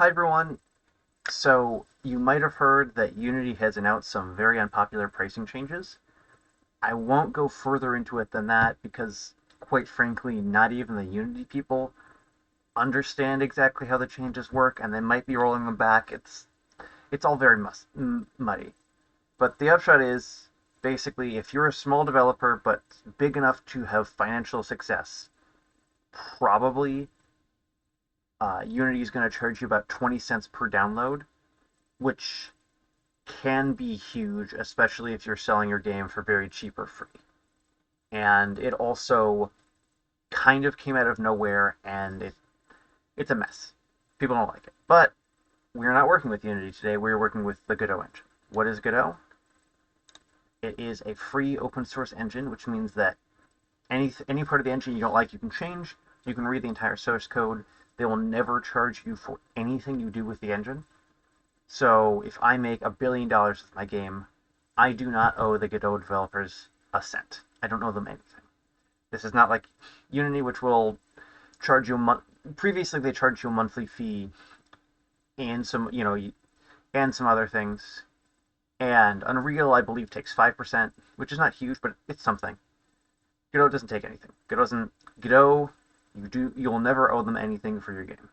Hi everyone. So you might have heard that Unity has announced some very unpopular pricing changes. I won't go further into it than that because, quite frankly, not even the Unity people understand exactly how the changes work, and they might be rolling them back. It's all very muddy. But the upshot is basically if you're a small developer but big enough to have financial success, probably Unity is going to charge you about 20 cents per download, which can be huge, especially if you're selling your game for very cheap or free. And it also kind of came out of nowhere, and it's a mess. People don't like it. But we're not working with Unity today. We're working with the Godot engine. What is Godot? It is a free open source engine, which means that any part of the engine you don't like, you can change. You can read the entire source code. They will never charge you for anything you do with the engine. So if I make $1 billion with my game, I do not owe the Godot developers a cent. I don't owe them anything. This is not like Unity, which will charge you a month. Previously, they charged you a monthly fee and and some other things. And Unreal, I believe, takes 5%, which is not huge, but it's something. Godot doesn't take anything. Godot, you'll never owe them anything for your game.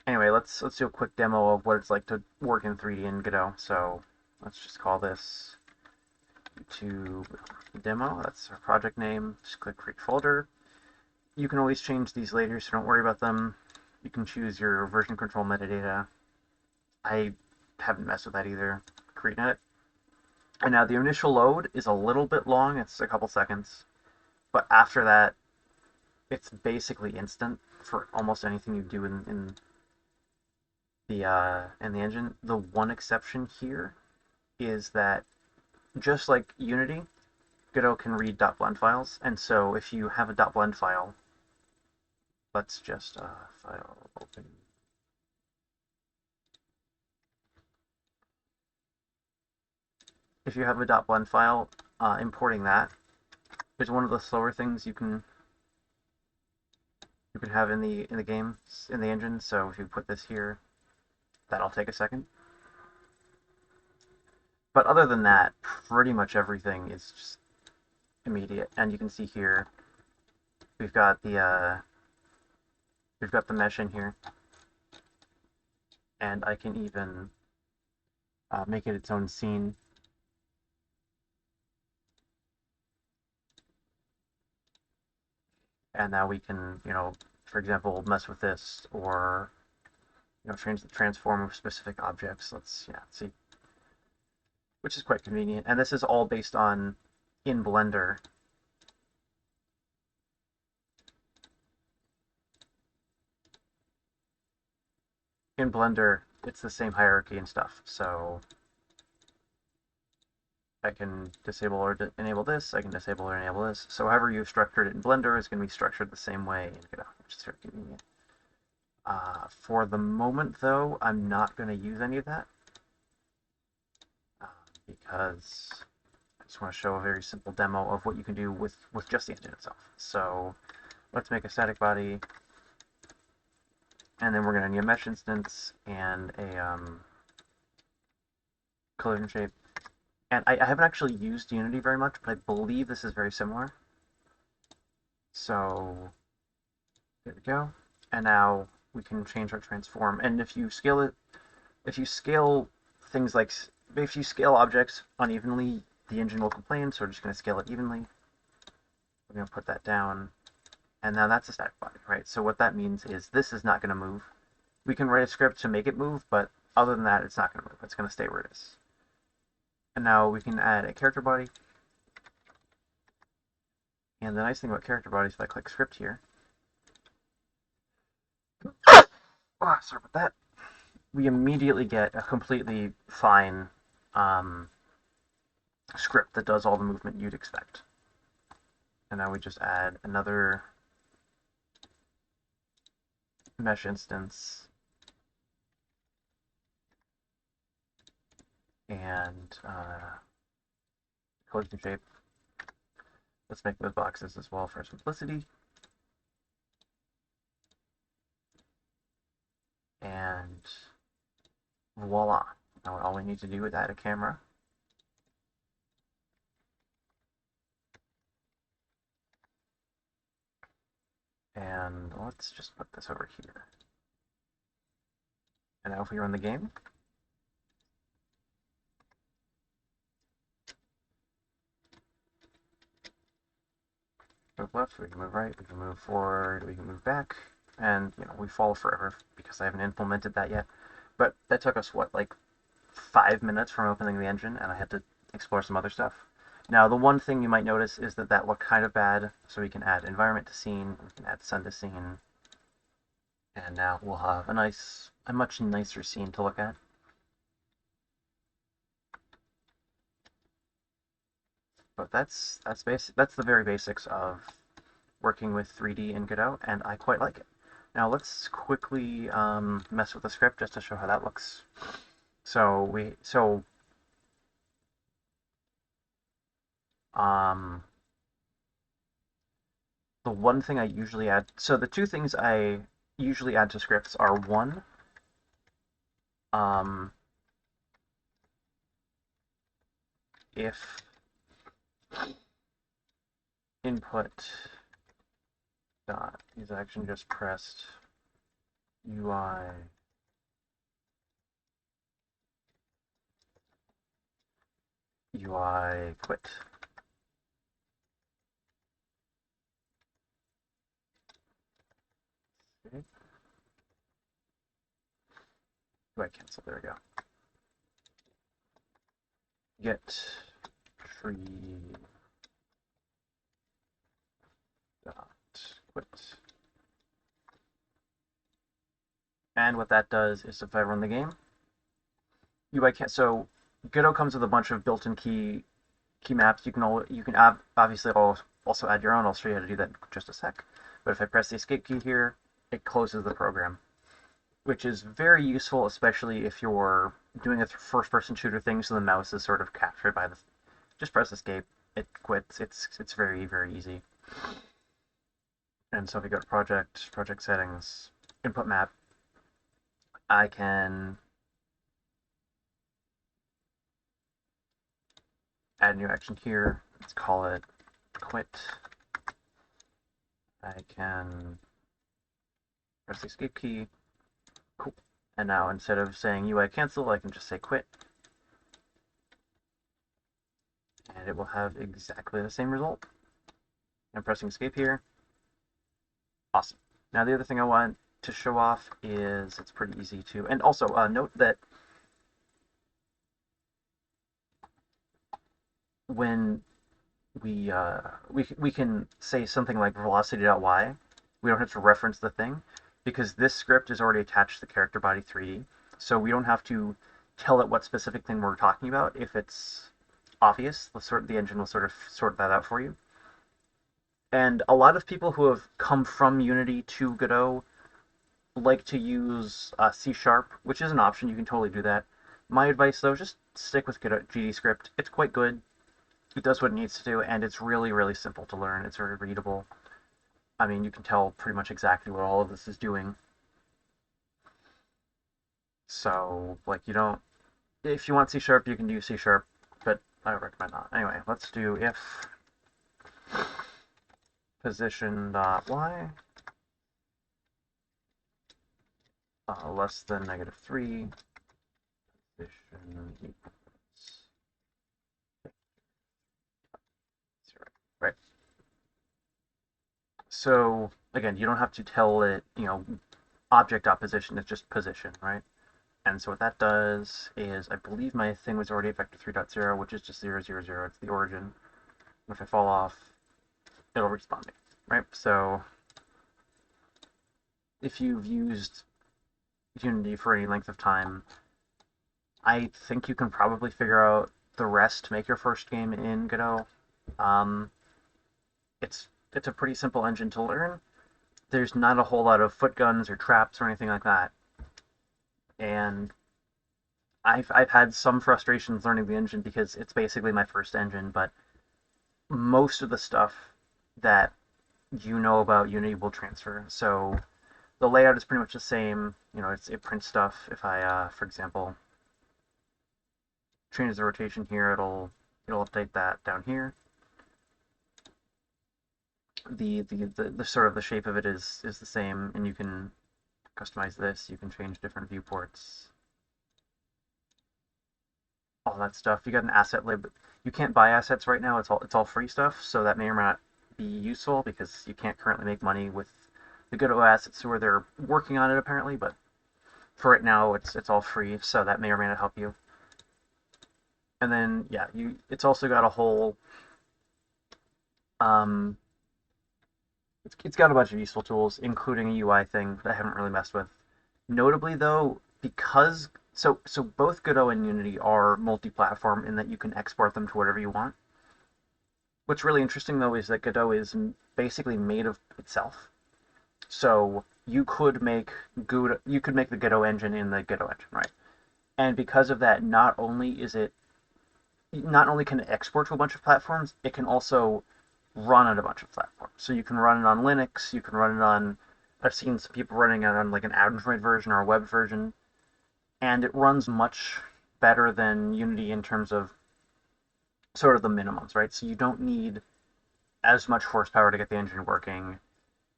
Anyway, let's do a quick demo of what it's like to work in 3D in Godot. So let's just call this YouTube demo. That's our project name. Just click create folder. You can always change these later, so don't worry about them. You can choose your version control metadata. I haven't messed with that either. Creating it. And now the initial load is a little bit long. It's a couple seconds. But after that, it's basically instant for almost anything you do in the engine. The one exception here is that just like Unity, Godot can read .blend files, and so if you have a .blend file, let's just file open. If you have a .blend file, importing that is one of the slower things you can have in the game in the engine. So if you put this here, that'll take a second. But other than that, pretty much everything is just immediate. And you can see here we've got the mesh in here, and I can even make it its own scene. And now we can, for example, mess with this or transform with specific objects. Let's see, which is quite convenient. And this is all based on in Blender. In Blender, it's the same hierarchy and stuff. So I can disable or enable this. I can disable or enable this. So however you've structured it in Blender is going to be structured the same way in Godot, which is very convenient. For the moment, though, I'm not going to use any of that because I just want to show a very simple demo of what you can do with just the engine itself. So let's make a static body, and then we're going to need a mesh instance and a collision shape. And I haven't actually used Unity very much, but I believe this is very similar. So there we go. And now we can change our transform. And if you scale things like, if you scale objects unevenly, the engine will complain, so we're just going to scale it evenly. We're going to put that down. And now that's a static body, right? So what that means is this is not going to move. We can write a script to make it move, but other than that, it's not going to move. It's going to stay where it is. And now we can add a character body. And the nice thing about character bodies, if I click script here, oh, sorry about that, we immediately get a completely fine script that does all the movement you'd expect. And now we just add another mesh instance and collision shape. Let's make those boxes as well for simplicity. And And voila. Now all we need to do is add a camera. And let's just put this over here. And now if we run the game, move left, we can move right, we can move forward, we can move back, and we fall forever because I haven't implemented that yet. But that took us what, like 5 minutes from opening the engine, and I had to explore some other stuff. Now the one thing you might notice is that that looked kind of bad, so we can add environment to scene, we can add sun to scene, and now we'll have a much nicer scene to look at. But that's the very basics of working with 3D in Godot, and I quite like it. Now let's quickly mess with the script just to show how that looks. Um, the one thing I usually add, so the two things I usually add to scripts are one, if input dot is action just pressed UI quit. Okay. UI cancel, there we go. Get tree dot quit. And what that does is if I run the game, so Godot comes with a bunch of built-in key maps. You can obviously also add your own. I'll show you how to do that in just a sec. But if I press the escape key here, it closes the program, which is very useful, especially if you're doing a first-person shooter thing, so the mouse is sort of captured by the. Just press escape, it quits. It's very, very easy. And so if we go to project settings, input map, I can add a new action here. Let's call it quit. I can press the escape key. Cool. And now instead of saying UI cancel, I can just say quit. And it will have exactly the same result. I'm pressing escape here. Awesome. Now the other thing I want to show off is it's pretty easy to, and also note that when we can say something like velocity.y, we don't have to reference the thing because this script is already attached to the character body 3D, so we don't have to tell it what specific thing we're talking about. If it's obvious, the engine will sort of sort that out for you. And a lot of people who have come from Unity to Godot like to use C#, which is an option. You can totally do that. My advice, though, just stick with Godot GDScript. It's quite good. It does what it needs to do, and it's really, really simple to learn. It's very readable. I mean, you can tell pretty much exactly what all of this is doing. So, like, if you want C#, you can do C#, but I recommend not. Anyway, let's do if position.y less than -3, position equals 0. Right. So again, you don't have to tell it, object.position, it's just position, right? And so what that does is, I believe my thing was already at vector 3.0, which is just 0, 0, 0. It's the origin. If I fall off, it'll respawn me, right? So if you've used Unity for any length of time, I think you can probably figure out the rest to make your first game in Godot. It's a pretty simple engine to learn. There's not a whole lot of foot guns or traps or anything like that. And I've had some frustrations learning the engine because it's basically my first engine, but most of the stuff that you know about Unity will transfer. So The layout is pretty much the same. You know, it prints stuff. If I, for example, change the rotation here, it'll update that down here. The sort of the shape of it is the same, and you can customize this. You can change different viewports, all that stuff. You got an asset lib. You can't buy assets right now. It's all free stuff, so that may or may not be useful because you can't currently make money with the Godot assets, where they're working on it apparently. But for right now, it's all free, so that may or may not help you. And then yeah, it's also got a whole um, it's got a bunch of useful tools, including a UI thing that I haven't really messed with. Notably though, because so both Godot and Unity are multi-platform in that you can export them to whatever you want. What's really interesting though is that Godot is basically made of itself. So you could make the Godot engine in the Godot engine, right? And because of that, not only can it export to a bunch of platforms, it can also run on a bunch of platforms. So you can run it on Linux, you can run it on, I've seen some people running it on like an Android version or a web version, and it runs much better than Unity in terms of sort of the minimums, right? So you don't need as much horsepower to get the engine working.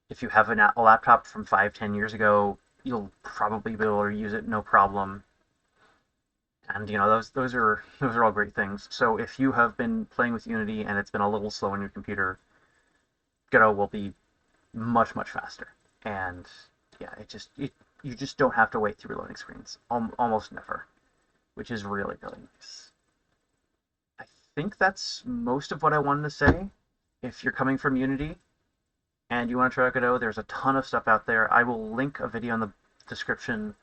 If you have a laptop from 5-10 years ago, you'll probably be able to use it no problem. And you know those are all great things. So if you have been playing with Unity and it's been a little slow on your computer, Godot will be much faster. And yeah, you just don't have to wait through loading screens almost never, which is really nice. I think that's most of what I wanted to say. If you're coming from Unity and you want to try out Godot, there's a ton of stuff out there. I will link a video in the description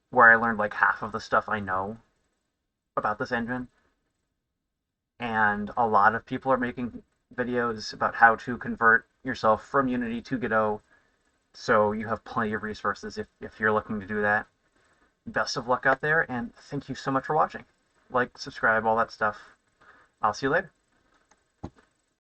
where I learned like half of the stuff I know about this engine, and a lot of people are making videos about how to convert yourself from Unity to Godot, so you have plenty of resources if you're looking to do that. Best of luck out there, and thank you so much for watching. Like, subscribe, all that stuff. I'll see you later.